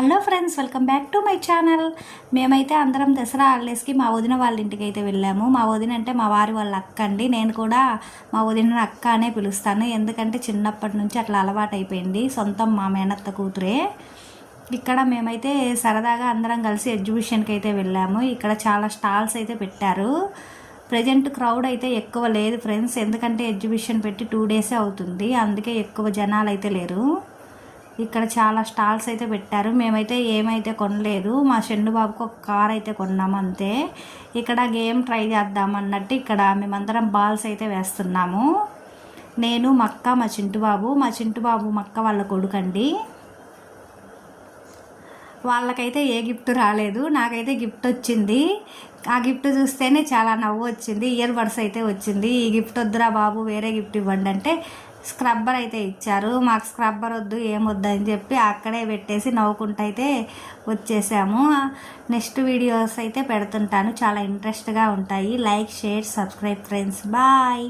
Hello friends, welcome back to my channel. మేమైతే అందరం దసరా హాలిడేస్కి మా వదిన వాళ్ళ ఇంటికి అయితే వెళ్ళాము. మా వదిన అంటే మా వారి వాళ్ళ అక్క అండి. నేను కూడా మా వదిన అక్క అనే పిలుస్తాను, ఎందుకంటే చిన్నప్పటి నుంచి అట్లా అలవాటు అయిపోయింది. సొంతం మా మేనత్త కూతురే. ఇక్కడ మేమైతే సరదాగా అందరం కలిసి ఎగ్జిబిషన్కి అయితే వెళ్ళాము. ఇక్కడ చాలా స్టాల్స్ అయితే పెట్టారు. ప్రజెంట్ క్రౌడ్ అయితే ఎక్కువ లేదు ఫ్రెండ్స్, ఎందుకంటే ఎగ్జిబిషన్ పెట్టి 2 డేసే అవుతుంది, అందుకే ఎక్కువ జనాలు అయితే లేరు. ఇక్కడ చాలా స్టాల్స్ అయితే పెట్టారు. మేమైతే ఏమైతే కొనలేదు, మా చెండు బాబుకి ఒక కార్ అయితే కొన్నాము అంతే. ఇక్కడ గేమ్ ట్రై చేద్దాం అన్నట్టు ఇక్కడ మేమందరం బాల్స్ అయితే వేస్తున్నాము. నేను మా అక్క, మా చింటు బాబు మా అక్క వాళ్ళ కొడుకండి. వాళ్ళకైతే ఏ గిఫ్ట్ రాలేదు, నాకైతే గిఫ్ట్ వచ్చింది. ఆ గిఫ్ట్ చూస్తేనే చాలా నవ్వు వచ్చింది. ఇయర్ బడ్స్ అయితే వచ్చింది. ఈ గిఫ్ట్ వద్దురా బాబు, వేరే గిఫ్ట్ ఇవ్వండి అంటే స్క్రబ్బర్ అయితే ఇచ్చారు. మాకు స్క్రబ్బర్ వద్దు, ఏమొద్దు అని చెప్పి అక్కడే పెట్టేసి నవ్వుకుంటూ అయితే వచ్చేసాము. నెక్స్ట్ వీడియోస్ అయితే పెడుతుంటాను, చాలా ఇంట్రెస్ట్గా ఉంటాయి. Like, share, subscribe friends. Bye.